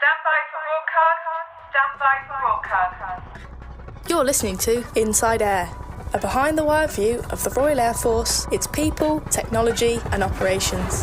Stand by for broadcast. You're listening to Inside Air, a behind-the-wire view of the Royal Air Force, its people, technology and operations.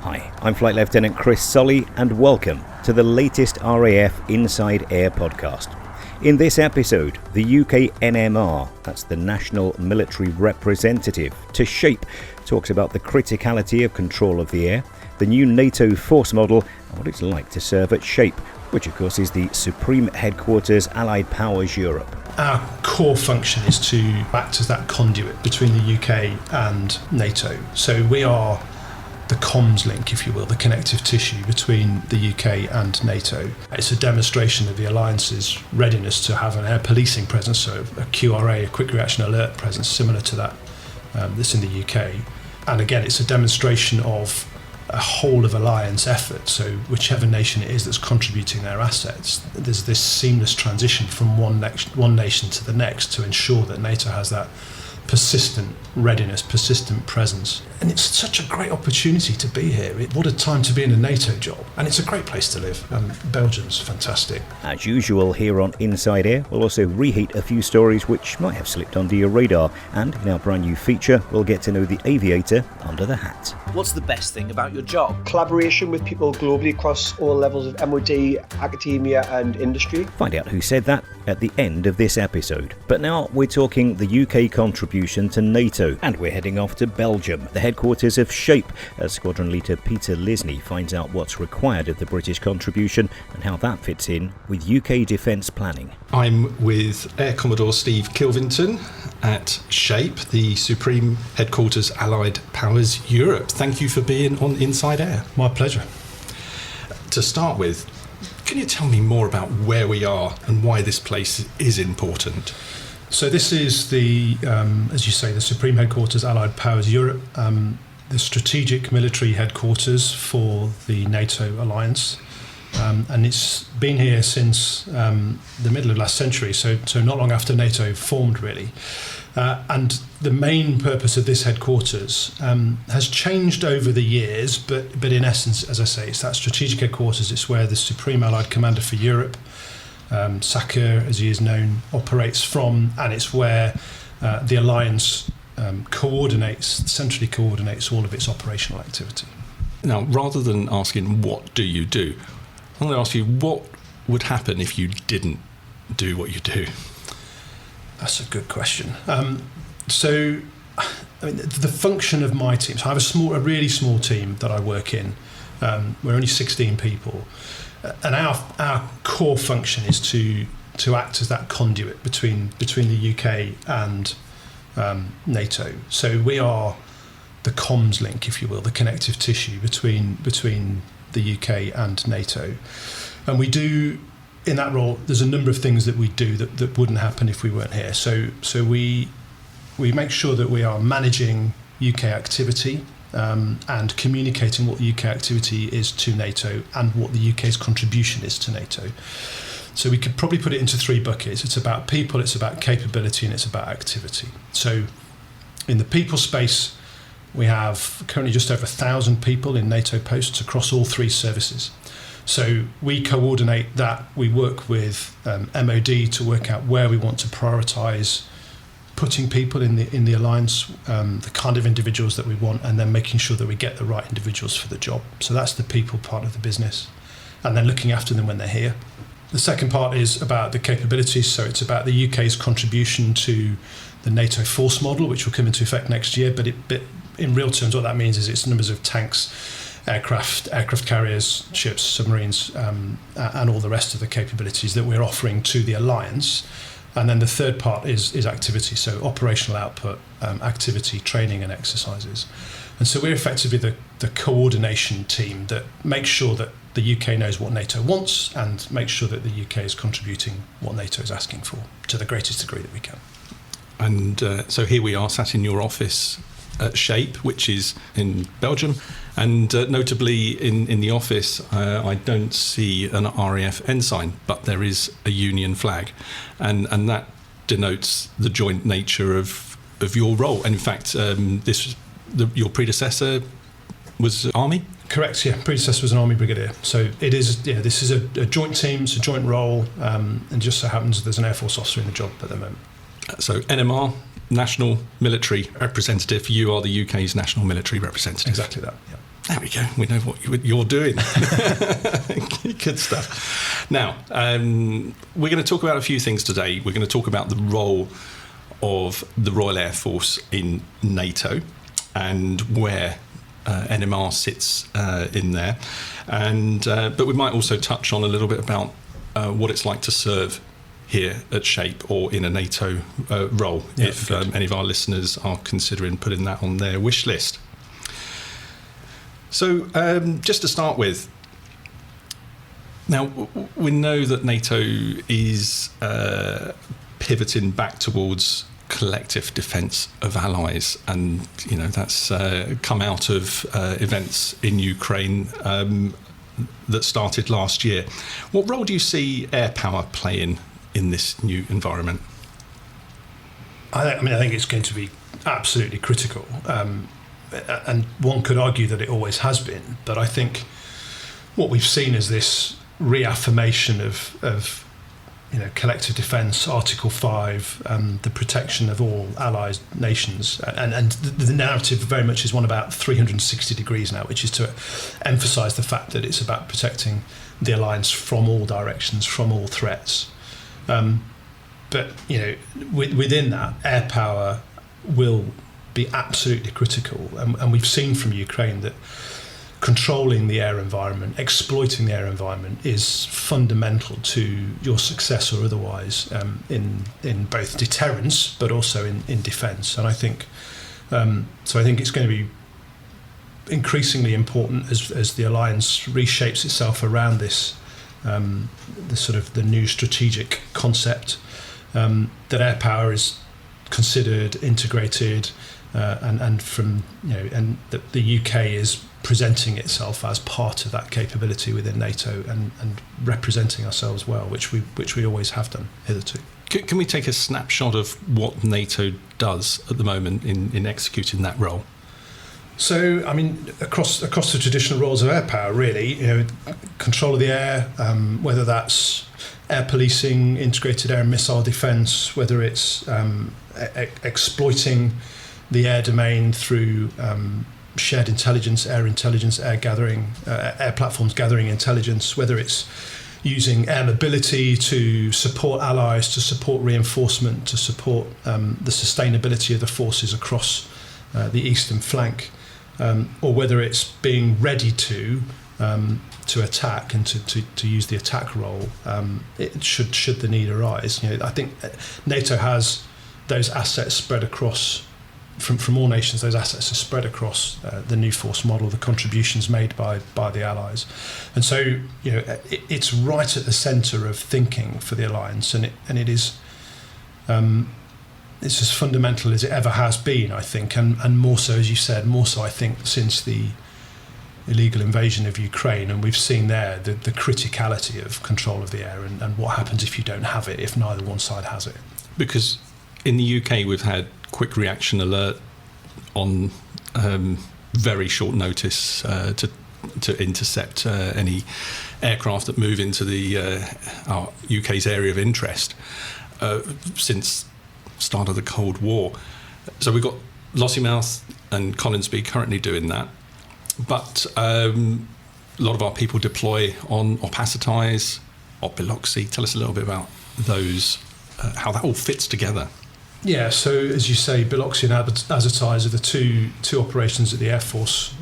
Hi, I'm Flight Lieutenant Chris Solly and welcome to the latest RAF Inside Air podcast. In this episode, the UK NMR, that's the National Military Representative to SHAPE, talks about the criticality of control of the air, the new NATO force model and what it's like to serve at SHAPE, which of course is the Supreme Headquarters Allied Powers Europe. Our core function is to act as that conduit between the UK and NATO. So we are the comms link, if you will, the connective tissue between the UK and NATO. It's a demonstration of the alliance's readiness to have an air policing presence, so a QRA, a quick reaction alert presence, similar to that that's in the UK. And again, it's a demonstration of a whole of alliance effort, so whichever nation it is that's contributing their assets, there's this seamless transition from one nation to the next to ensure that NATO has that persistent readiness, persistent presence. And it's such a great opportunity to be here. What a time to be in a NATO job. And it's a great place to live. Belgium's fantastic. As usual here on Inside Air, we'll also reheat a few stories which might have slipped under your radar. And in our brand new feature, we'll get to know the aviator under the hat. What's the best thing about your job? Collaboration with people globally across all levels of MOD, academia and industry. Find out who said that at the end of this episode. But now we're talking the UK contribution to NATO, and we're heading off to Belgium, the headquarters of SHAPE, as Squadron Leader Peter Lisney finds out what's required of the British contribution and how that fits in with UK defence planning. I'm with Air Commodore Steve Kilvington at SHAPE, the Supreme Headquarters Allied Powers Europe. Thank you for being on Inside Air. My pleasure. To start with, can you tell me more about where we are and why this place is important? So this is the, as you say, the Supreme Headquarters Allied Powers Europe, the strategic military headquarters for the NATO alliance. And it's been here since the middle of last century, so not long after NATO formed, really. And the main purpose of this headquarters has changed over the years, but in essence, as I say, it's that strategic headquarters. It's where the Supreme Allied Commander for Europe, SACEUR, as he is known, operates from, and it's where the alliance centrally coordinates all of its operational activity. Now, rather than asking what do you do, I'm going to ask you what would happen if you didn't do what you do? That's a good question. So, I mean, the function of my team. So I have a really small team that I work in. We're only 16 people, and our core function is to act as that conduit between the UK and NATO. So we are the comms link, if you will, the connective tissue between the UK and NATO, and we do. In that role, there's a number of things that we do that wouldn't happen if we weren't here. So we make sure that we are managing UK activity and communicating what the UK activity is to NATO and what the UK's contribution is to NATO. So we could probably put it into three buckets. It's about people, it's about capability, and it's about activity. So in the people space, we have currently just over 1,000 people in NATO posts across all three services. So we coordinate that. We work with MOD to work out where we want to prioritise putting people in the alliance, the kind of individuals that we want, and then making sure that we get the right individuals for the job. So that's the people part of the business, and then looking after them when they're here. The second part is about the capabilities. So it's about the UK's contribution to the NATO force model, which will come into effect next year. But in real terms, what that means is it's numbers of tanks, aircraft carriers, ships, submarines, and all the rest of the capabilities that we're offering to the alliance. And then the third part is activity, so operational output, activity, training and exercises. And so we're effectively the coordination team that makes sure that the UK knows what NATO wants and makes sure that the UK is contributing what NATO is asking for to the greatest degree that we can. And so here we are sat in your office at SHAPE, which is in Belgium, and notably in the office I don't see an RAF ensign, but there is a Union flag, and that denotes the joint nature of your role. And in fact, your predecessor was Army? Correct, yeah. Predecessor was an Army Brigadier. So it is, this is a joint team, it's a joint role, and just so happens there's an Air Force officer in the job at the moment. So NMR, National Military Representative, you are the UK's National Military Representative. Exactly that, yeah. There we go. We know what you're doing. Good stuff. Now, we're going to talk about a few things today. We're going to talk about the role of the Royal Air Force in NATO and where NMR sits in there. But we might also touch on a little bit about what it's like to serve here at SHAPE or in a NATO role, if any of our listeners are considering putting that on their wish list. So just to start with, now we know that NATO is pivoting back towards collective defence of allies, and that's come out of events in Ukraine that started last year. What role do you see air power playing in this new environment? I think it's going to be absolutely critical. And one could argue that it always has been, but I think what we've seen is this reaffirmation of collective defence, Article 5, the protection of all allied nations, and the narrative very much is one about 360 degrees now, which is to emphasise the fact that it's about protecting the alliance from all directions, from all threats. But within that, air power will be absolutely critical, and we've seen from Ukraine that controlling the air environment, exploiting the air environment, is fundamental to your success or otherwise in both deterrence but also in defence. And I think I think it's going to be increasingly important as the alliance reshapes itself around this the new strategic concept, that air power is considered, integrated, and that the UK is presenting itself as part of that capability within NATO and representing ourselves well, which we always have done hitherto. Can we take a snapshot of what NATO does at the moment in executing that role? So, across the traditional roles of air power, really, control of the air, whether that's air policing, integrated air and missile defence, whether it's exploiting the air domain through shared intelligence, air gathering, air platforms gathering intelligence, whether it's using air mobility to support allies, to support reinforcement, to support the sustainability of the forces across the eastern flank, or whether it's being ready to attack and to use the attack role, it should the need arise. I think NATO has those assets spread across from all nations. Those assets are spread across the new force model, the contributions made by the allies, and so it's right at the centre of thinking for the alliance, and it is. It's as fundamental as it ever has been, I think, and more so, as you said, more so I think since the illegal invasion of Ukraine, and we've seen there the criticality of control of the air and what happens if you don't have it, if neither one side has it. Because in the UK we've had quick reaction alert on very short notice to intercept any aircraft that move into our UK's area of interest since start of the Cold War. So we've got Lossiemouth and Coningsby currently doing that, but a lot of our people deploy on Opacitize or Biloxi. Tell us a little bit about those, how that all fits together. Yeah, so as you say, Biloxi and Opacitize are the two operations that the Air Force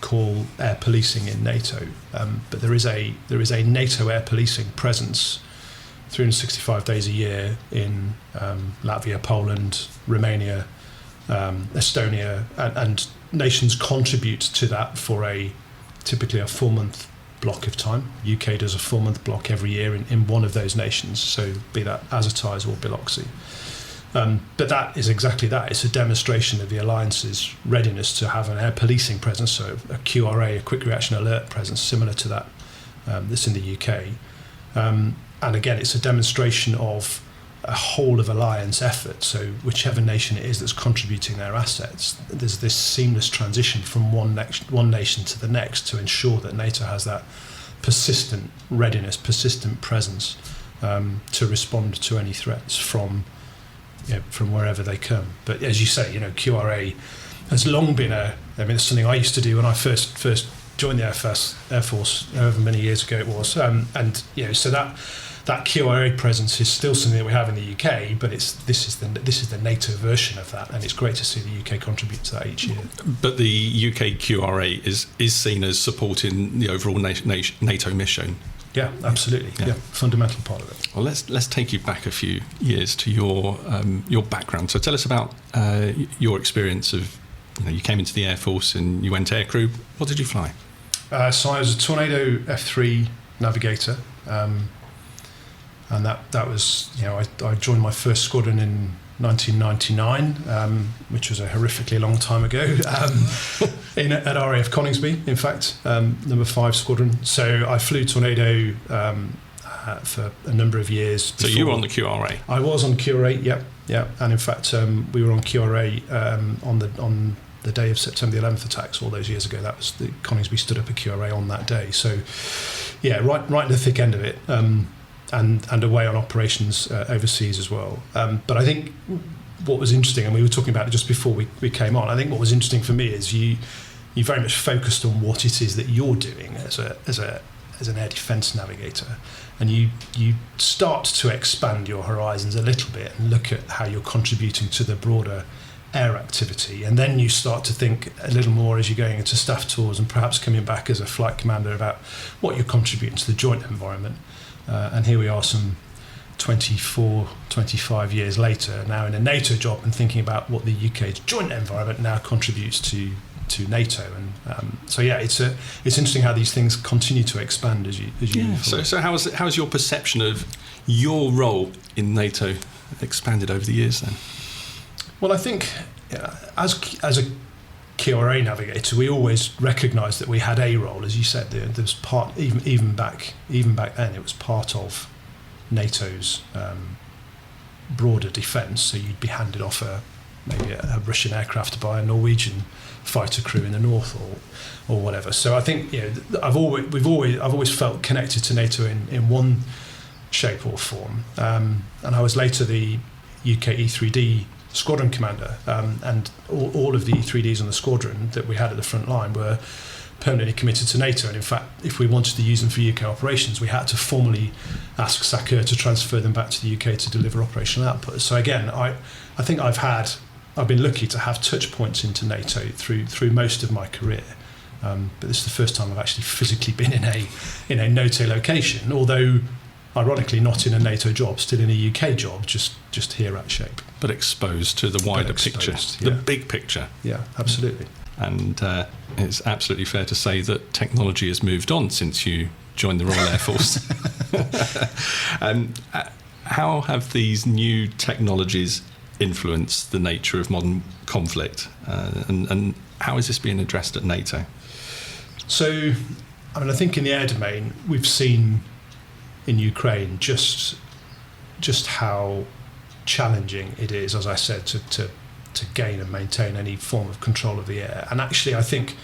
call air policing in NATO, but there is a NATO air policing presence 365 days a year in Latvia, Poland, Romania, Estonia, and nations contribute to that for typically a 4-month block of time. UK does a 4-month block every year in one of those nations, so be that Opacitize or Biloxi. But that is exactly that. It's a demonstration of the alliance's readiness to have an air policing presence, so a QRA, a quick reaction alert presence, similar to that that's in the UK. And again, it's a demonstration of a whole of alliance effort. So whichever nation it is that's contributing their assets, there's this seamless transition from one nation to the next to ensure that NATO has that persistent readiness, persistent presence to respond to any threats from wherever they come. But as you say, QRA has long been it's something I used to do when I first joined the Air Force, however many years ago it was, so that QRA presence is still something that we have in the UK, but this is the NATO version of that, and it's great to see the UK contribute to that each year. But the UK QRA is seen as supporting the overall NATO mission. Yeah, absolutely. Yeah, fundamental part of it. Well, let's take you back a few years to your background. So tell us about your experience of, you came into the Air Force and you went aircrew. What did you fly? So I was a Tornado F3 navigator, and that was, I joined my first squadron in 1999, which was a horrifically long time ago, at RAF Coningsby, in fact, number 5 squadron. So I flew Tornado for a number of years. So you were on the QRA? I was on QRA, yeah. And in fact, we were on QRA on the day of September the 11th attacks all those years ago. That was the Coningsby stood up a QRA on that day. So, yeah, right in the thick end of it. And away on operations overseas as well. But I think what was interesting, and we were talking about it just before we came on, I think what was interesting for me is you very much focused on what it is that you're doing as an air defence navigator, and you start to expand your horizons a little bit and look at how you're contributing to the broader air activity, and then you start to think a little more as you're going into staff tours and perhaps coming back as a flight commander about what you're contributing to the joint environment. And here we are some 24, 25 years later, now in a NATO job and thinking about what the UK's joint environment now contributes to NATO. And it's interesting how these things continue to expand as you move forward. So how's your perception of your role in NATO expanded over the years then? Well, I think as a QRA navigator, we always recognised that we had a role, as you said. There was part, even back then, it was part of NATO's broader defence. So you'd be handed off maybe a Russian aircraft by a Norwegian fighter crew in the north or whatever. So I think I've always felt connected to NATO in one shape or form. And I was later the UK E3D squadron commander, and all of the E3Ds on the squadron that we had at the front line were permanently committed to NATO, and in fact if we wanted to use them for UK operations we had to formally ask SACEUR to transfer them back to the UK to deliver operational output. So again, I think I've been lucky to have touch points into NATO through most of my career, but this is the first time I've actually physically been in a NATO location, although ironically not in a NATO job, still in a UK job, just here at SHAPE. But exposed to the wider picture, the big picture. Yeah, absolutely. And it's absolutely fair to say that technology has moved on since you joined the Royal Air Force. How have these new technologies influenced the nature of modern conflict? And how is this being addressed at NATO? So, I think in the air domain, we've seen in Ukraine just how challenging it is, as I said, to gain and maintain any form of control of the air. And actually, I think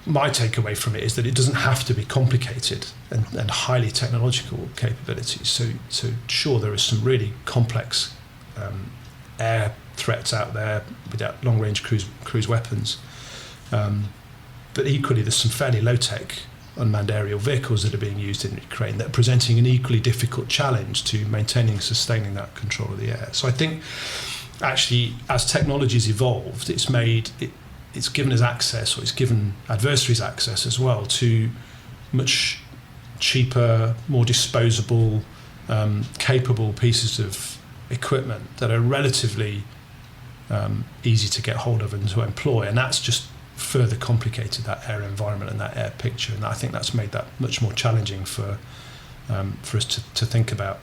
my takeaway from it is that it doesn't have to be complicated and highly technological capabilities. So sure, there is some really complex air threats out there without long-range cruise weapons, but equally there's some fairly low-tech unmanned aerial vehicles that are being used in Ukraine that are presenting an equally difficult challenge to maintaining and sustaining that control of the air. So I think actually as technology's evolved, it's given us access, or it's given adversaries access as well to much cheaper, more disposable, capable pieces of equipment that are relatively easy to get hold of and to employ, and that's just further complicated that air environment and that air picture, and I think that's made that much more challenging for us to think about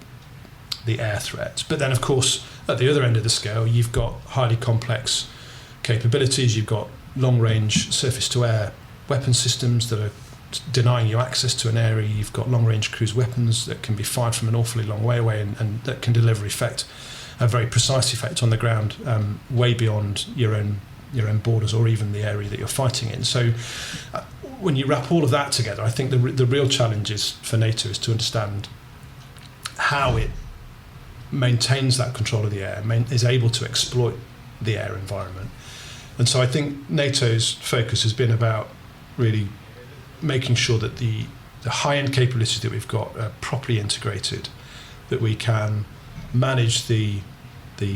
the air threat. But then of course at the other end of the scale you've got highly complex capabilities, you've got long range surface to air weapon systems that are denying you access to an area. You've got long-range cruise weapons that can be fired from an awfully long way away and that can deliver a very precise effect on the ground, way beyond your own borders or even the area that you're fighting in. So when you wrap all of that together, I think the real challenge for NATO is to understand how it maintains that control of the air, is able to exploit the air environment. And so I think NATO's focus has been about really making sure that the high-end capabilities that we've got are properly integrated, that we can manage the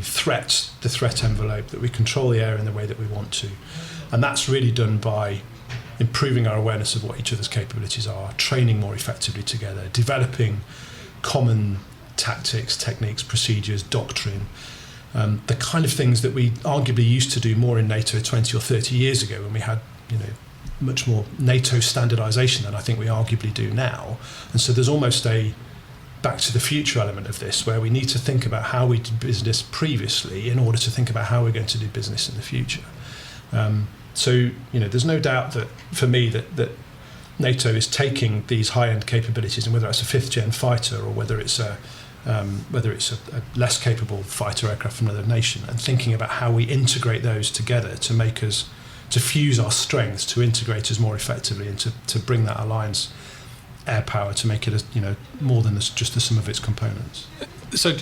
threat envelope, that we control the air in the way that we want to. And that's really done by improving our awareness of what each other's capabilities are, training more effectively together, developing common tactics, techniques, procedures, doctrine, the kind of things that we arguably used to do more in NATO 20 or 30 years ago when we had, much more NATO standardization than I think we arguably do now. And so there's almost a back to the future element of this, where we need to think about how we did business previously in order to think about how we're going to do business in the future. So there's no doubt that for me that NATO is taking these high-end capabilities, and whether it's a fifth-gen fighter or whether it's a less capable fighter aircraft from another nation, and thinking about how we integrate those together to fuse our strengths, to integrate us more effectively, and to bring that alliance air power to make it more than just the sum of its components. So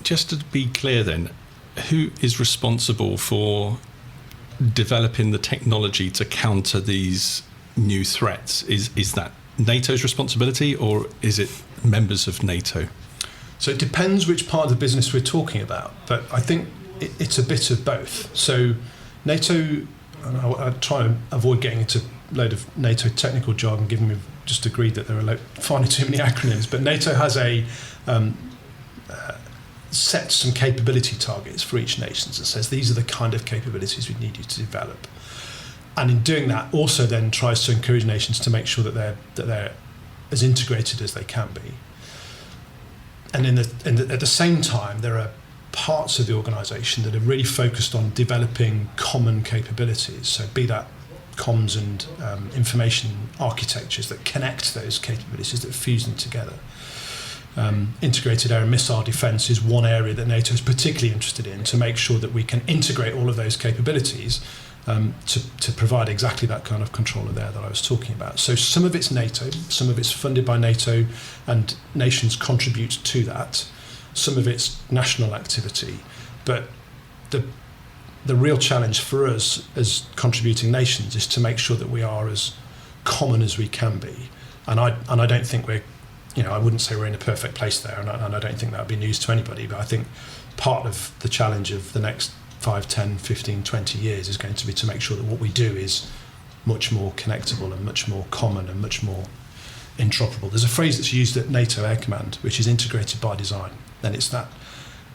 just to be clear then, who is responsible for developing the technology to counter these new threats? Is that NATO's responsibility, or is it members of NATO? So it depends which part of the business we're talking about, but I think it's a bit of both. So NATO, and I try and avoid getting into a load of NATO technical jargon, given we've just agreed that there are far too many acronyms, but NATO has set some capability targets for each nation that says these are the kind of capabilities we need you to develop. And in doing that, also then tries to encourage nations to make sure that they're as integrated as they can be. And at the same time, there are parts of the organisation that are really focused on developing common capabilities. So be that comms and information architectures that connect those capabilities, that fuse them together. Integrated air and missile defence is one area that NATO is particularly interested in, to make sure that we can integrate all of those capabilities to provide exactly that kind of control of the air that I was talking about. So some of it's NATO, some of it's funded by NATO and nations contribute to that, some of it's national activity. But the real challenge for us as contributing nations is to make sure that we are as common as we can be. And I don't think we're, I wouldn't say we're in a perfect place there, and I don't think that would be news to anybody, but I think part of the challenge of the next 5, 10, 15, 20 years is going to be to make sure that what we do is much more connectable and much more common and much more interoperable. There's a phrase that's used at NATO Air Command, which is integrated by design. And it's that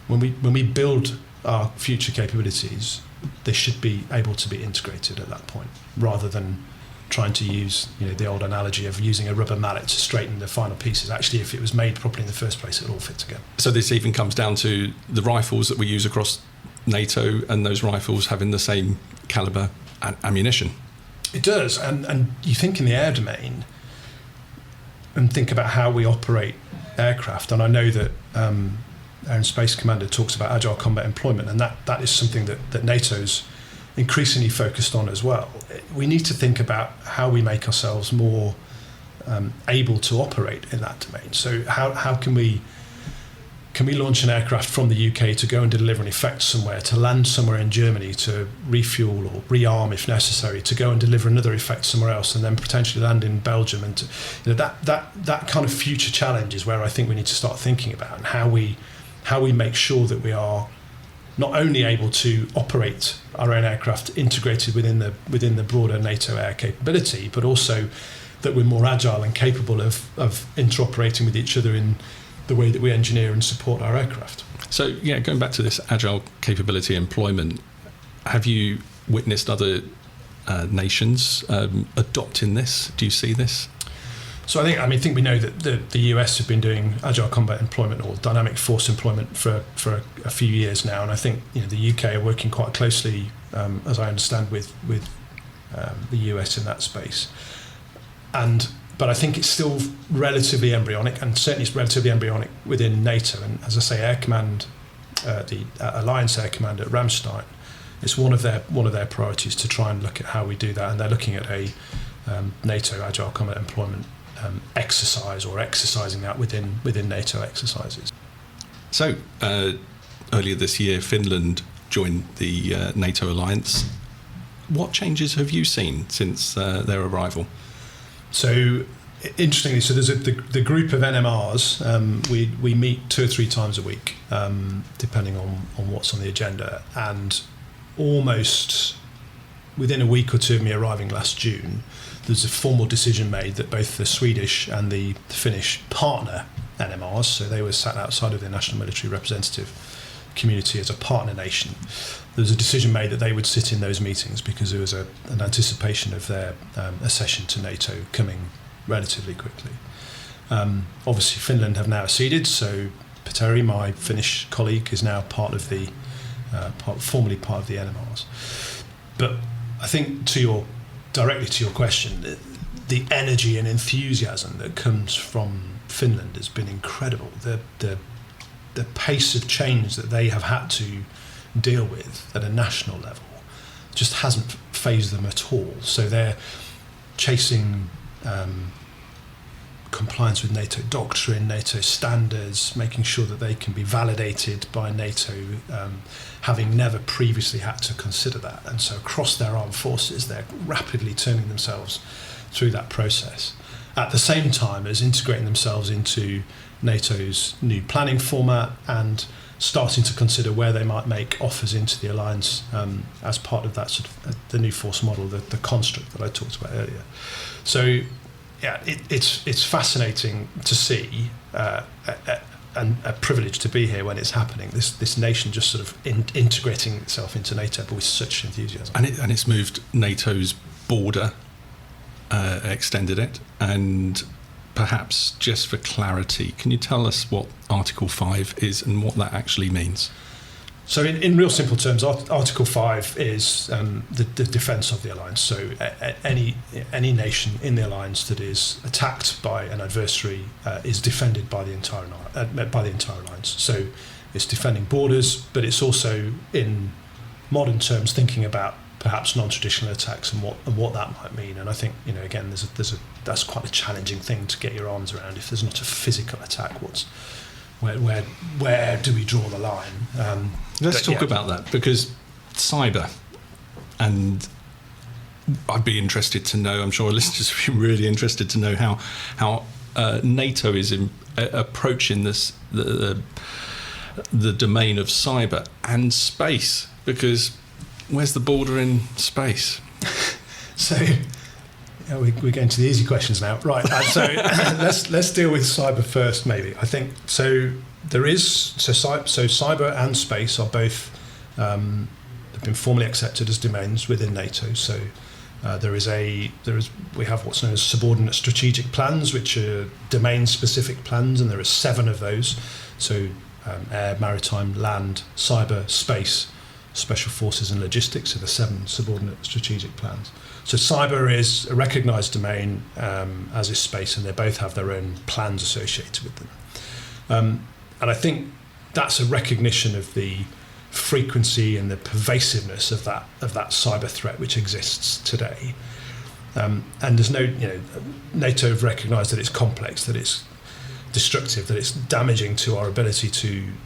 when we build our future capabilities, they should be able to be integrated at that point, rather than trying to use the old analogy of using a rubber mallet to straighten the final pieces. Actually, if it was made properly in the first place, it'll all fit together. So this even comes down to the rifles that we use across NATO, and those rifles having the same caliber ammunition. It does, and you think in the air domain and think about how we operate aircraft, and I know that Air and Space Commander talks about agile combat employment, and that is something that NATO's increasingly focused on as well. We need to think about how we make ourselves more able to operate in that domain. So how can we launch an aircraft from the UK to go and deliver an effect somewhere, to land somewhere in Germany, to refuel or rearm if necessary, to go and deliver another effect somewhere else, and then potentially land in Belgium? And that kind of future challenge is where I think we need to start thinking about, and how we make sure that we are not only able to operate our own aircraft integrated within the broader NATO air capability, but also that we're more agile and capable of interoperating with each other in the way that we engineer and support our aircraft. So, going back to this agile capability employment, have you witnessed other nations adopting this? Do you see this? So I think we know that the US have been doing agile combat employment or dynamic force employment for a few years now, and I think the UK are working quite closely, as I understand, with the US in that space. But I think it's still relatively embryonic, and certainly it's relatively embryonic within NATO. And as I say, Air Command, the Alliance Air Command at Ramstein, it's one of their priorities to try and look at how we do that. And they're looking at a NATO Agile Combat Employment exercise, or exercising that within NATO exercises. So earlier this year, Finland joined the NATO alliance. What changes have you seen since their arrival? So interestingly, so there's the group of NMRs. We meet 2 or 3 times a week, depending on what's on the agenda. And almost within a week or two of me arriving last June, there's a formal decision made that both the Swedish and the Finnish partner NMRs, so they were sat outside of the National Military Representative community as a partner nation, there was a decision made that they would sit in those meetings because there was an anticipation of their accession to NATO coming relatively quickly. Obviously, Finland have now acceded, so Petteri, my Finnish colleague, is now formally part of the NMRs. But I think directly to your question, the energy and enthusiasm that comes from Finland has been incredible. The pace of change that they have had to deal with at a national level just hasn't fazed them at all. So they're chasing compliance with NATO doctrine, NATO standards, making sure that they can be validated by NATO, having never previously had to consider that. And so across their armed forces, they're rapidly turning themselves through that process, at the same time as integrating themselves into NATO's new planning format and starting to consider where they might make offers into the alliance as part of that sort of the new force model, the construct that I talked about earlier. So, yeah, it's fascinating to see and a privilege to be here when it's happening. This nation just sort of integrating itself into NATO, but with such enthusiasm. And it's moved NATO's border, extended it, and perhaps just for clarity, can you tell us what Article 5 is and what that actually means? So in real simple terms, Article 5 is the defence of the alliance. So any nation in the alliance that is attacked by an adversary is defended by the entire alliance. So it's defending borders, but it's also, in modern terms, thinking about perhaps non-traditional attacks and what that might mean. And I think, again, that's quite a challenging thing to get your arms around. If there's not a physical attack, where do we draw the line? Let's talk about that, because cyber, and I'd be interested to know, I'm sure our listeners would be really interested to know how NATO is approaching this the domain of cyber and space, because where's the border in space? So we're going to the easy questions now, right? So let's deal with cyber first, maybe. I think so. Cyber and space are both have been formally accepted as domains within NATO. So we have what's known as subordinate strategic plans, which are domain-specific plans, and there are 7 of those. So air, maritime, land, cyber, space, special forces, and logistics are the 7 subordinate strategic plans. So cyber is a recognised domain, as is space, and they both have their own plans associated with them. And I think that's a recognition of the frequency and the pervasiveness of that cyber threat which exists today. And there's NATO have recognised that it's complex, that it's destructive, that it's damaging to our ability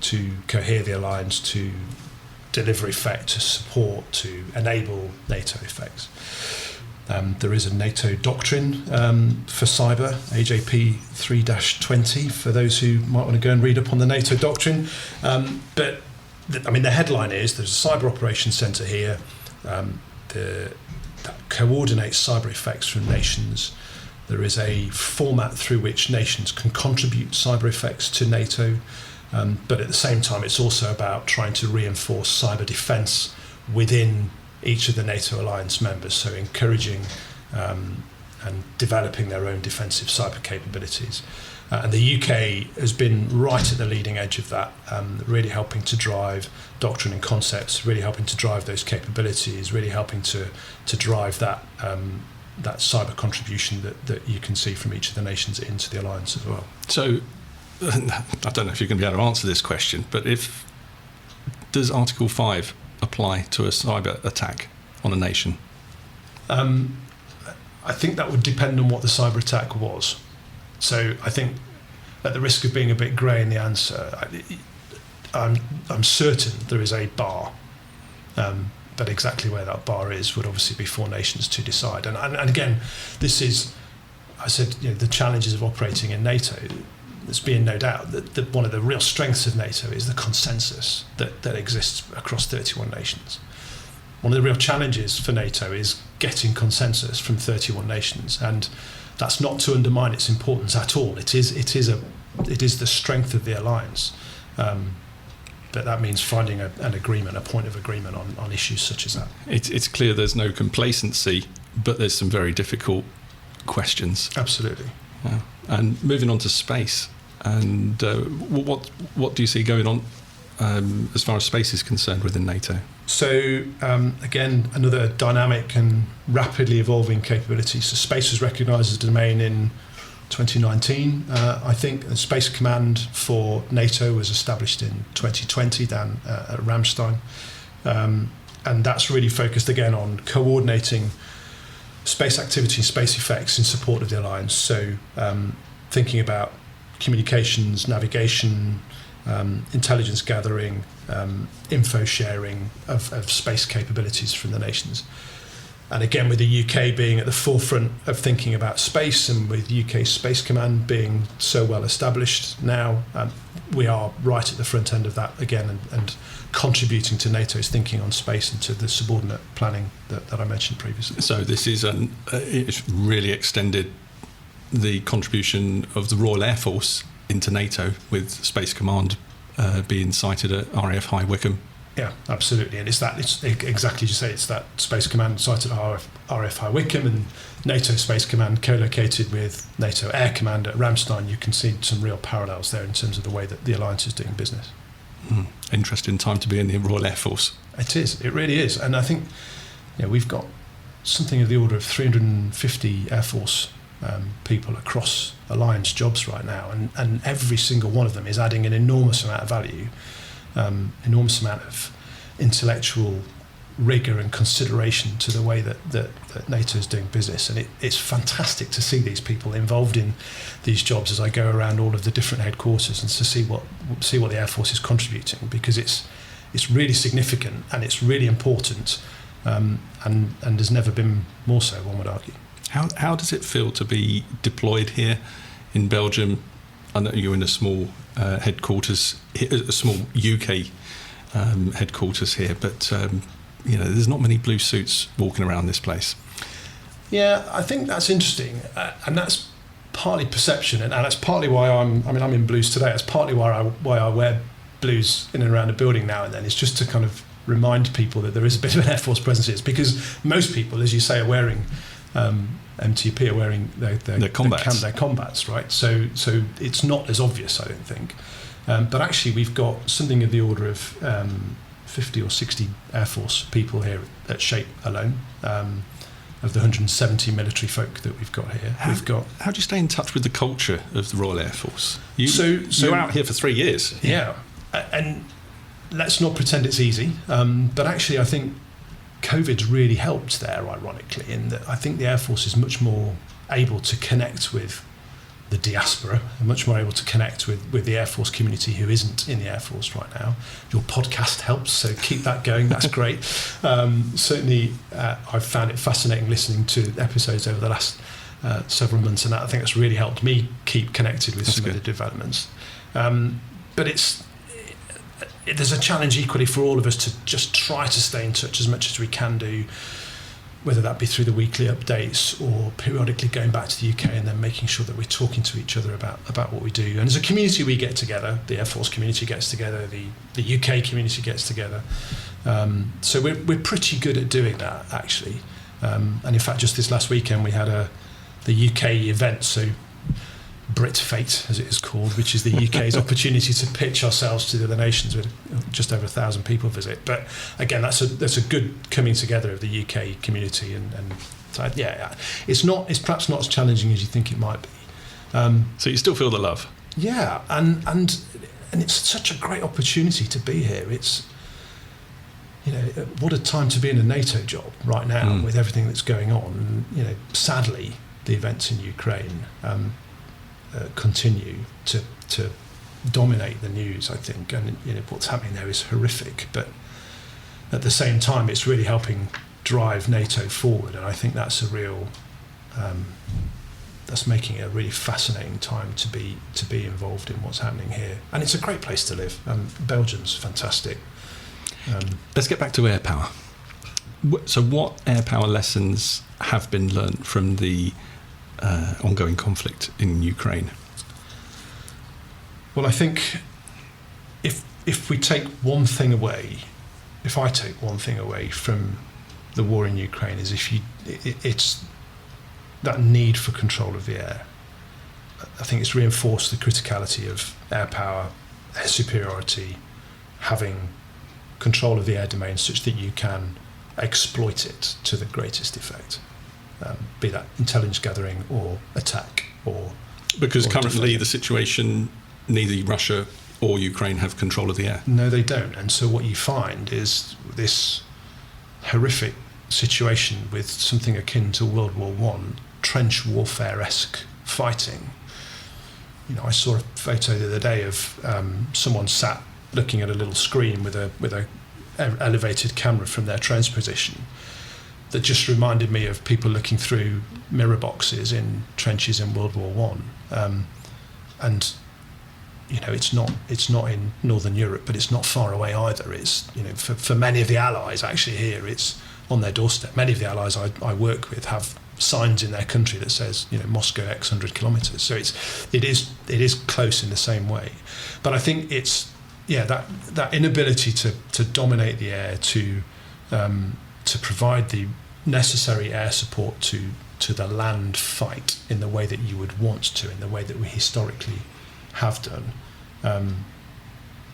to cohere the alliance, to deliver effect, to support, to enable NATO effects. There is a NATO doctrine for cyber, AJP 3-20, for those who might want to go and read up on the NATO doctrine. But the headline is there's a cyber operations centre here that coordinates cyber effects from nations. There is a format through which nations can contribute cyber effects to NATO. But at the same time, it's also about trying to reinforce cyber defence within each of the NATO alliance members, so encouraging and developing their own defensive cyber capabilities. And the UK has been right at the leading edge of that, really helping to drive doctrine and concepts, really helping to drive those capabilities, really helping to drive that that cyber contribution that you can see from each of the nations into the alliance as well. So, I don't know if you're going to be able to answer this question, but does Article 5 apply to a cyber attack on a nation? I think that would depend on what the cyber attack was. So I think, at the risk of being a bit grey in the answer, I'm certain there is a bar, but exactly where that bar is would obviously be for nations to decide. And again, this is, I said, the challenges of operating in NATO. There's been no doubt that one of the real strengths of NATO is the consensus that exists across 31 nations. One of the real challenges for NATO is getting consensus from 31 nations, and that's not to undermine its importance at all. It is the strength of the alliance, but that means finding an agreement, a point of agreement on issues such as that. It's clear there's no complacency, but there's some very difficult questions. Absolutely. Yeah. And moving on to space, and what do you see going on as far as space is concerned within NATO? So again, another dynamic and rapidly evolving capability. So space was recognised as a domain in 2019. I think the Space Command for NATO was established in 2020 down at Ramstein. And that's really focused again on coordinating space activity and space effects in support of the alliance. So thinking about communications, navigation, intelligence gathering, info sharing of space capabilities from the nations. And again, with the UK being at the forefront of thinking about space, and with UK Space Command being so well established now, we are right at the front end of that again, and contributing to NATO's thinking on space and to the subordinate planning that I mentioned previously. So this is it's really extended the contribution of the Royal Air Force into NATO, with Space Command being sited at RAF High Wycombe. Yeah, absolutely. And it's exactly as you say, it's that Space Command sited at RAF High Wycombe, and NATO Space Command co-located with NATO Air Command at Ramstein. You can see some real parallels there in terms of the way that the alliance is doing business. Interesting time to be in the Royal Air Force. It is, it really is. And I think we've got something of the order of 350 Air Force people across alliance jobs right now, and every single one of them is adding an enormous amount of value, enormous amount of intellectual rigour and consideration to the way that NATO is doing business. And it's fantastic to see these people involved in these jobs as I go around all of the different headquarters, and to see what the Air Force is contributing, because it's really significant and it's really important, and has never been more so, one would argue. How does it feel to be deployed here in Belgium? I know you're in a small headquarters, a small UK headquarters here, but there's not many blue suits walking around this place. Yeah, I think that's interesting, and that's partly perception, and that's partly why I'm in blues today. That's partly why I wear blues in and around a building now and then. It's just to kind of remind people that there is a bit of an Air Force presence. It's because most people, as you say, are wearing MTP, are wearing their combats, right? So it's not as obvious, I don't think. But actually, we've got something of the order of 50 or 60 Air Force people here at SHAPE alone, of the 170 military folk that we've got here. How do you stay in touch with the culture of the Royal Air Force? You're out here for 3 years. Yeah, and let's not pretend it's easy. But actually, I think COVID's really helped there, ironically, in that I think the Air Force is much more able to connect with the diaspora, and much more able to connect with the Air Force community who isn't in the Air Force right now. Your podcast helps, so keep that going. That's great. Certainly, I've found it fascinating listening to episodes over the last several months, and I think that's really helped me keep connected with some of the developments. But there's a challenge equally for all of us to just try to stay in touch as much as we can do, whether that be through the weekly updates or periodically going back to the UK and then making sure that we're talking to each other about what we do. And as a community, we get together. The Air Force community gets together. The UK community gets together. So we're pretty good at doing that, actually. And in fact, just this last weekend, we had the UK event, so Brit Fate, as it is called, which is the UK's opportunity to pitch ourselves to the other nations, with just over 1,000 people visit. But again, that's a good coming together of the UK community and conflict. It's perhaps not as challenging as you think it might be. So you still feel the love? Yeah, and it's such a great opportunity to be here. It's, what a time to be in a NATO job right now with everything that's going on. And, sadly, the events in Ukraine continue to dominate the news, I think, and what's happening there is horrific. But at the same time, it's really helping drive NATO forward, and I think that's a real. That's making it a really fascinating time to be involved in what's happening here, and it's a great place to live. Belgium's fantastic. Let's get back to air power. So, what air power lessons have been learned from the ongoing conflict in Ukraine? Well, I think if we take one thing away, if I take one thing away from the war in Ukraine, is it's that need for control of the air. I think it's reinforced the criticality of air power, air superiority, having control of the air domain such that you can exploit it to the greatest effect, be that intelligence gathering or attack because or currently the situation, neither Russia or Ukraine have control of the air. No, they don't. And so what you find is this horrific situation with something akin to World War I, trench warfare-esque fighting. I saw a photo the other day of someone sat looking at a little screen with a elevated camera from their trench position that just reminded me of people looking through mirror boxes in trenches in World War I. And it's not in Northern Europe, but it's not far away either. It's for many of the allies actually here, it's on their doorstep. Many of the allies I work with have signs in their country that says Moscow X 100 kilometers. So it is close in the same way. But I think it's that inability to dominate the air, to provide the necessary air support to the land fight in the way that you would want to, in the way that we historically have done,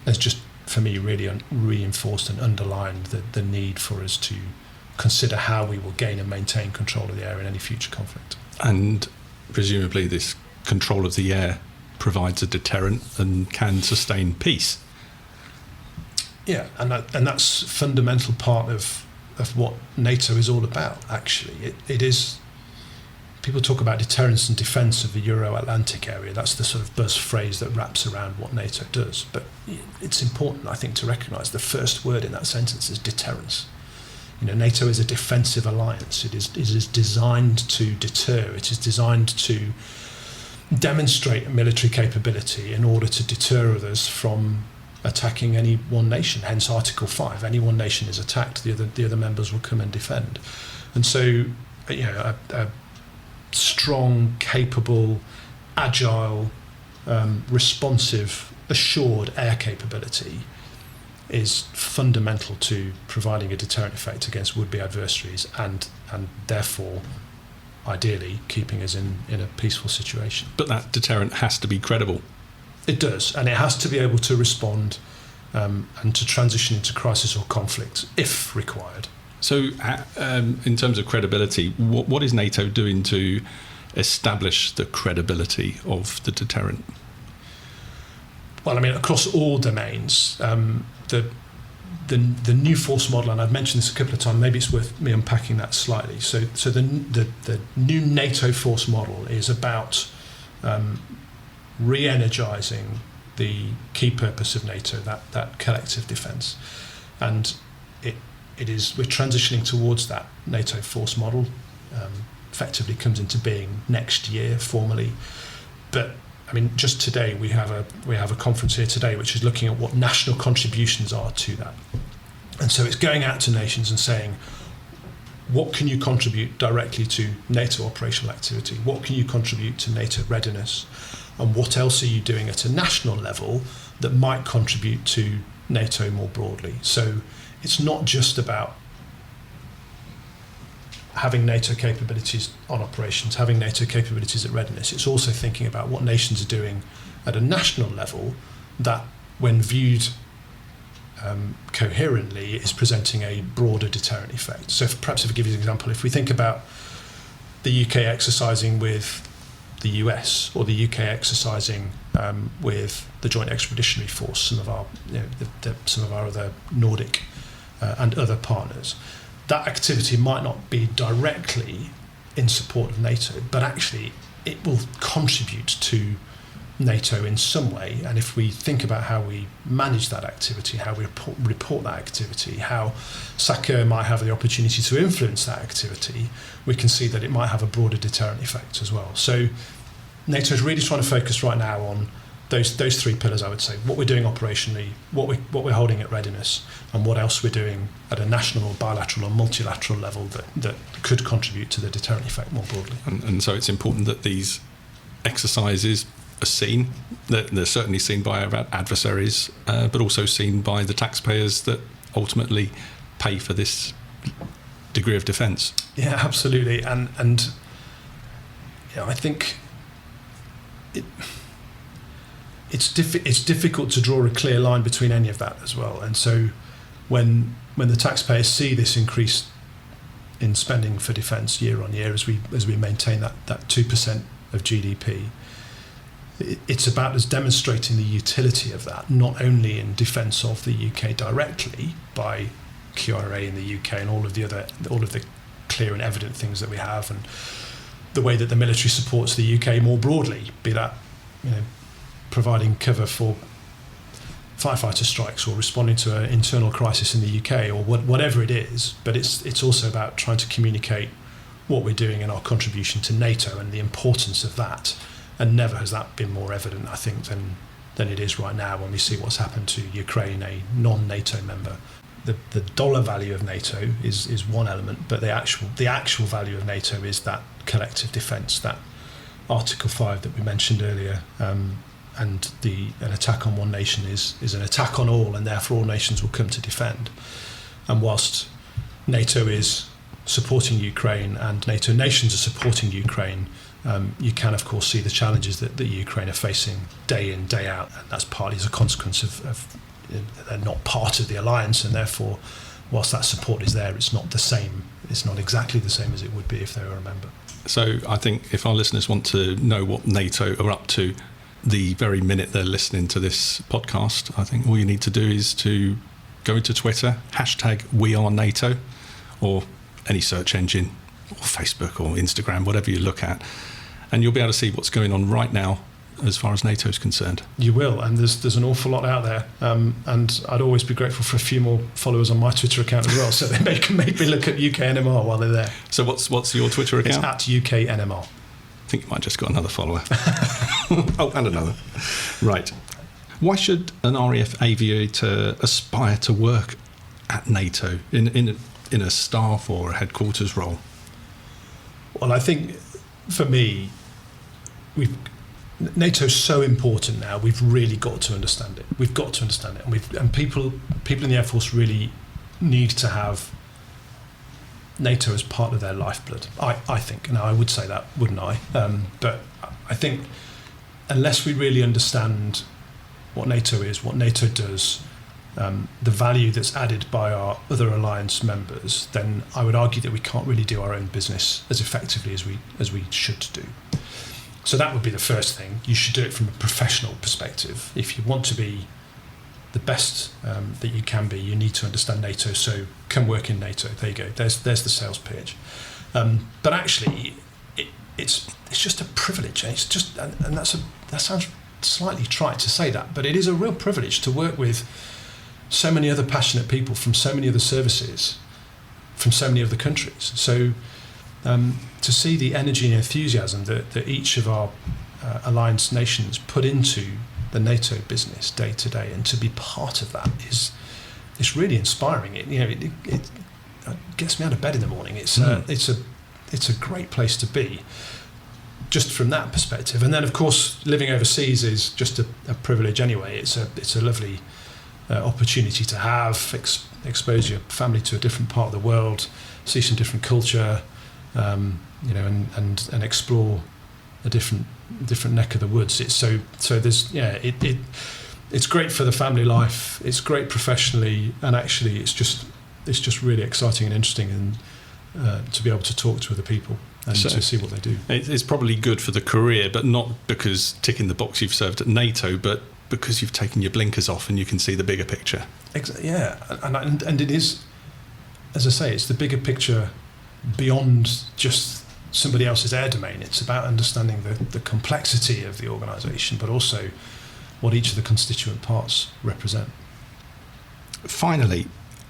has just for me really reinforced and underlined the need for us to consider how we will gain and maintain control of the air in any future conflict. And presumably this control of the air provides a deterrent and can sustain peace. Yeah, and that's a fundamental part of what NATO is all about, actually. It is. People talk about deterrence and defence of the Euro-Atlantic area. That's the sort of buzz phrase that wraps around what NATO does. But it's important, I think, to recognise the first word in that sentence is deterrence. NATO is a defensive alliance. It is designed to deter. It is designed to demonstrate military capability in order to deter others from attacking any one nation. Hence Article 5. Any one nation is attacked, the other members will come and defend. And so, a strong, capable, agile, responsive, assured air capability is fundamental to providing a deterrent effect against would-be adversaries and therefore, ideally, keeping us in a peaceful situation. But that deterrent has to be credible. It does, and it has to be able to respond and to transition into crisis or conflict if required. So, in terms of credibility, what is NATO doing to establish the credibility of the deterrent? Well, across all domains, the new force model, and I've mentioned this a couple of times, maybe it's worth me unpacking that slightly. So the new NATO force model is about re-energising the key purpose of NATO, that collective defence, and we're transitioning towards that NATO force model. Effectively comes into being next year formally, but just today we have a conference here today which is looking at what national contributions are to that, and so it's going out to nations and saying, what can you contribute directly to NATO operational activity? What can you contribute to NATO readiness? And what else are you doing at a national level that might contribute to NATO more broadly? So it's not just about having NATO capabilities on operations, having NATO capabilities at readiness. It's also thinking about what nations are doing at a national level that, when viewed coherently, is presenting a broader deterrent effect. So perhaps if I give you an example, if we think about the UK exercising with the US or the UK exercising with the Joint Expeditionary Force, some of our some of our other Nordic and other partners. That activity might not be directly in support of NATO, but actually it will contribute to NATO in some way. And if we think about how we manage that activity, how we report that activity, how SACEUR might have the opportunity to influence that activity, we can see that it might have a broader deterrent effect as well. So NATO is really trying to focus right now on those three pillars, I would say: what we're doing operationally, what we're holding at readiness, and what else we're doing at a national, bilateral, or multilateral level that could contribute to the deterrent effect more broadly. And so it's important that these exercises are seen. They're certainly seen by our adversaries, but also seen by the taxpayers that ultimately pay for this degree of defence. Yeah, absolutely. And I think it's difficult to draw a clear line between any of that as well. And so when the taxpayers see this increase in spending for defence year on year as we maintain that 2% of GDP, it's about us demonstrating the utility of that, not only in defence of the UK directly by QRA in the UK and all of the clear and evident things that we have, and the way that the military supports the UK more broadly, be that providing cover for firefighter strikes or responding to an internal crisis in the UK or whatever it is, but it's also about trying to communicate what we're doing and our contribution to NATO and the importance of that. And never has that been more evident, I think, than it is right now when we see what's happened to Ukraine, a non-NATO member. The dollar value of NATO is one element, but the actual value of NATO is that collective defence, that Article 5 that we mentioned earlier, and an attack on one nation is an attack on all, and therefore all nations will come to defend. And whilst NATO is supporting Ukraine and NATO nations are supporting Ukraine, you can of course see the challenges that Ukraine are facing day in, day out, and that's partly as a consequence of they're not part of the alliance, and therefore whilst that support is there, it's not exactly the same as it would be if they were a member. So I think if our listeners want to know what NATO are up to the very minute they're listening to this podcast, I think all you need to do is to go into Twitter, #WeAreNato, or any search engine, or Facebook or Instagram, whatever you look at, and you'll be able to see what's going on right now as far as NATO is concerned. You will, and there's an awful lot out there, and I'd always be grateful for a few more followers on my Twitter account as well, so they can maybe look at UKNMR while they're there. So what's your Twitter account? It's @UKNMR. I think you might just got another follower. Oh, and another. Right. Why should an RAF aviator aspire to work at NATO in a staff or a headquarters role? Well, I think for me, NATO's so important now. We've really got to understand it. We've got to understand it, and people in the Air Force really need to have NATO as part of their lifeblood. I think. Now, I would say that, wouldn't I? But I think unless we really understand what NATO is, what NATO does, the value that's added by our other alliance members, then I would argue that we can't really do our own business as effectively as we should do. So that would be the first thing. You should do it from a professional perspective. If you want to be the best that you can be, you need to understand NATO. So come work in NATO. There you go. There's the sales pitch. But actually, it's just a privilege. It's just, and that sounds slightly trite to say that, but it is a real privilege to work with so many other passionate people from so many other services, from so many other countries. So to see the energy and enthusiasm that each of our alliance nations put into the NATO business day to day, and to be part of that it's really inspiring. It gets me out of bed in the morning. It's a great place to be, just from that perspective. And then of course living overseas is just a privilege anyway. It's a lovely opportunity to have expose your family to a different part of the world, see some different culture, and explore a different neck of the woods. It's so there's it's great for the family life. It's great professionally, and actually it's just really exciting and interesting, and to be able to talk to other people and to see what they do. It's probably good for the career, but not because ticking the box you've served at NATO, but because you've taken your blinkers off and you can see the bigger picture. Yeah, and it is, as I say, it's the bigger picture beyond just somebody else's air domain. It's about understanding the complexity of the organisation, but also what each of the constituent parts represent. Finally,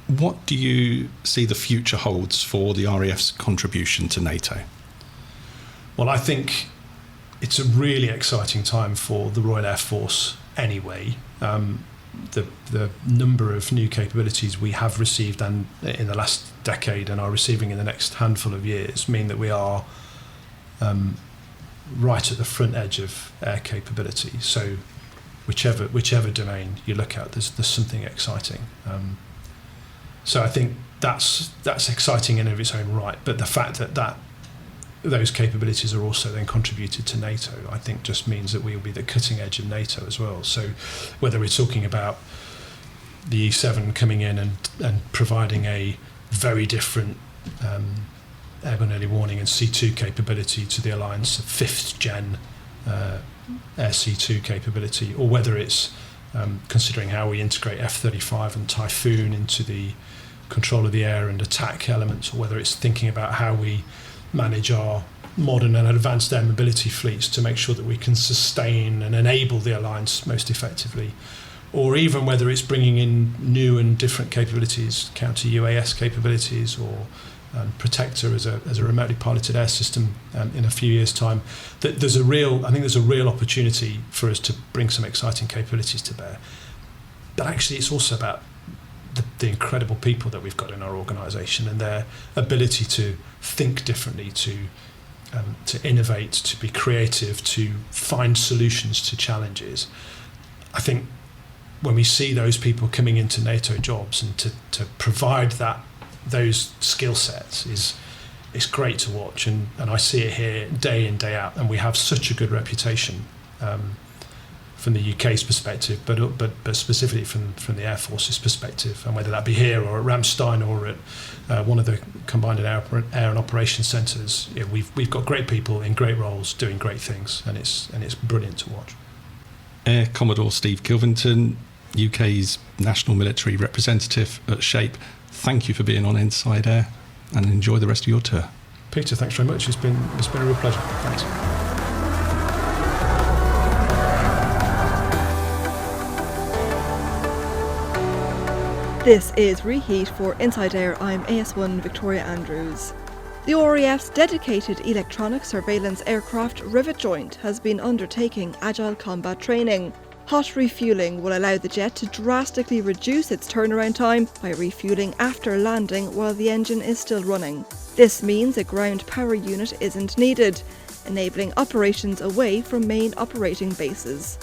what do you see the future holds for the RAF's contribution to NATO? Well, I think it's a really exciting time for the Royal Air Force anyway. The number of new capabilities we have received and in the last decade and are receiving in the next handful of years mean that we are right at the front edge of air capability. So whichever domain you look at, there's something exciting. So I think that's exciting in of its own right. But the fact that those capabilities are also then contributed to NATO, I think just means that we will be the cutting edge of NATO as well. So whether we're talking about the E7 coming in and providing a very different airborne early warning and C2 capability to the Alliance, 5th gen Air C2 capability, or whether it's considering how we integrate F-35 and Typhoon into the control of the air and attack elements, or whether it's thinking about how we manage our modern and advanced air mobility fleets to make sure that we can sustain and enable the Alliance most effectively, or even whether it's bringing in new and different capabilities, counter-UAS capabilities, or Protector as a remotely piloted air system in a few years' time. I think there's a real opportunity for us to bring some exciting capabilities to bear. But actually, it's also about the incredible people that we've got in our organisation and their ability to think differently, to innovate, to be creative, to find solutions to challenges. I think when we see those people coming into NATO jobs and to provide those skill sets it's great to watch, and I see it here day in, day out, and we have such a good reputation from the UK's perspective, but specifically from the Air Force's perspective, and whether that be here or at Ramstein or at one of the combined air and operations centres, we've got great people in great roles doing great things, and it's brilliant to watch. Air Commodore Steve Kilvington, UK's national military representative at SHAPE, thank you for being on Inside Air, and enjoy the rest of your tour. Peter, thanks very much. It's been a real pleasure. Thanks. This is Reheat for Inside Air. I'm AS1 Victoria Andrews. The RAF's dedicated electronic surveillance aircraft Rivet Joint has been undertaking agile combat training. Hot refuelling will allow the jet to drastically reduce its turnaround time by refuelling after landing while the engine is still running. This means a ground power unit isn't needed, enabling operations away from main operating bases.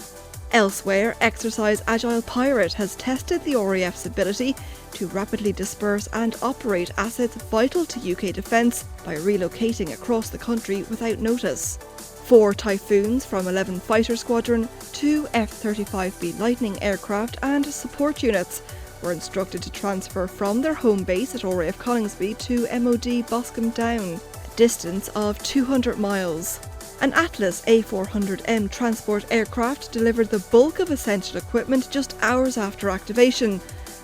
Elsewhere, Exercise Agile Pirate has tested the RAF's ability to rapidly disperse and operate assets vital to UK defence by relocating across the country without notice. 4 Typhoons from 11 Fighter Squadron, 2 F-35B Lightning aircraft and support units were instructed to transfer from their home base at RAF Coningsby to MOD Boscombe Down, a distance of 200 miles. An Atlas A400M transport aircraft delivered the bulk of essential equipment just hours after activation,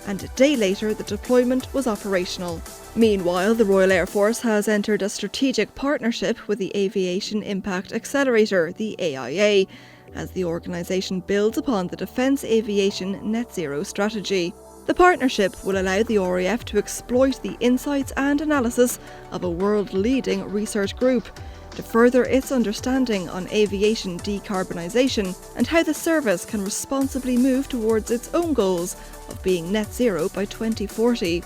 and a day later the deployment was operational. Meanwhile, the Royal Air Force has entered a strategic partnership with the Aviation Impact Accelerator, the AIA, as the organisation builds upon the Defence Aviation Net Zero strategy. The partnership will allow the RAF to exploit the insights and analysis of a world-leading research group to further its understanding on aviation decarbonisation and how the service can responsibly move towards its own goals of being net zero by 2040.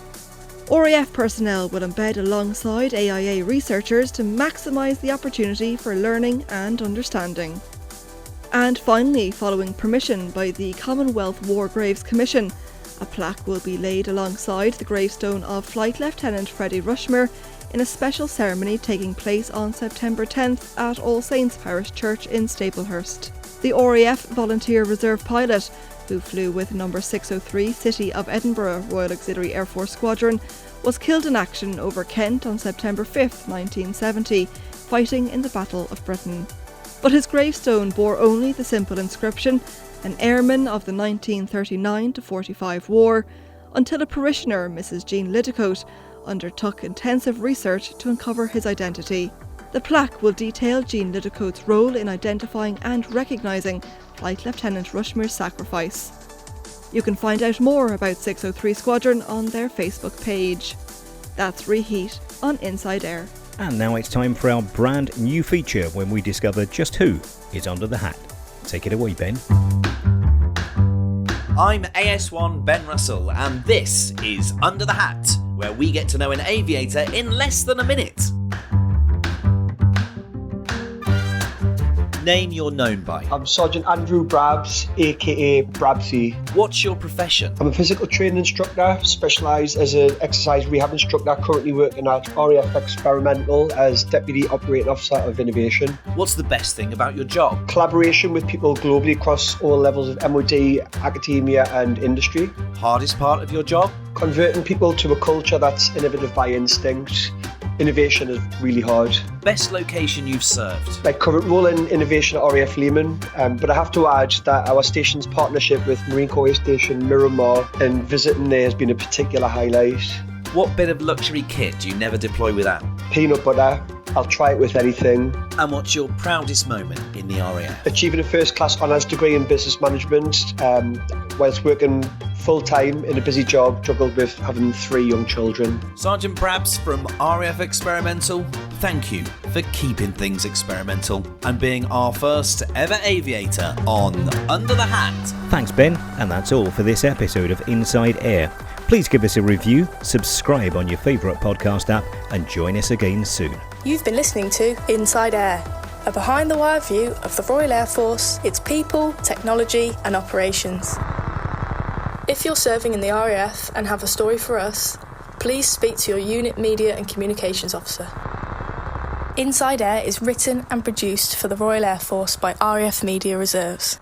RAF personnel will embed alongside AIA researchers to maximise the opportunity for learning and understanding. And finally, following permission by the Commonwealth War Graves Commission, a plaque will be laid alongside the gravestone of Flight Lieutenant Freddie Rushmere in a special ceremony taking place on September 10th at All Saints Parish Church in Staplehurst. The RAF Volunteer Reserve pilot, who flew with number 603 City of Edinburgh Royal Auxiliary Air Force Squadron, was killed in action over Kent on September 5th, 1970, fighting in the Battle of Britain. But his gravestone bore only the simple inscription, an airman of the 1939-45 war, until a parishioner, Mrs. Jean Liddicote, undertook intensive research to uncover his identity. The plaque will detail Jean Liddicote's role in identifying and recognising Flight Lieutenant Rushmore's sacrifice. You can find out more about 603 Squadron on their Facebook page. That's Reheat on Inside Air. And now it's time for our brand new feature when we discover just who is under the hat. Take it away, Ben. I'm AS1 Ben Russell, and this is Under the Hat, where we get to know an aviator in less than a minute. Name you're known by. I'm Sergeant Andrew Brabs, aka Brabsy. What's your profession? I'm a physical training instructor, specialised as an exercise rehab instructor, currently working at RAF Experimental as Deputy Operating Officer of Innovation. What's the best thing about your job? Collaboration with people globally across all levels of MOD, academia and industry. Hardest part of your job? Converting people to a culture that's innovative by instinct. Innovation is really hard. Best location you've served? My current role in innovation at RAF Lehman, but I have to add that our station's partnership with Marine Corps Air Station Miramar and visiting there has been a particular highlight. What bit of luxury kit do you never deploy without? Peanut butter. I'll try it with anything. And what's your proudest moment in the RAF? Achieving a first-class honours degree in business management, whilst working full-time in a busy job, juggled with having 3 young children. Sergeant Brabs from RAF Experimental, thank you for keeping things experimental and being our first ever aviator on Under the Hat. Thanks, Ben. And that's all for this episode of Inside Air. Please give us a review, subscribe on your favourite podcast app, and join us again soon. You've been listening to Inside Air, a behind-the-wire view of the Royal Air Force, its people, technology and operations. If you're serving in the RAF and have a story for us, please speak to your unit media and communications officer. Inside Air is written and produced for the Royal Air Force by RAF Media Reserves.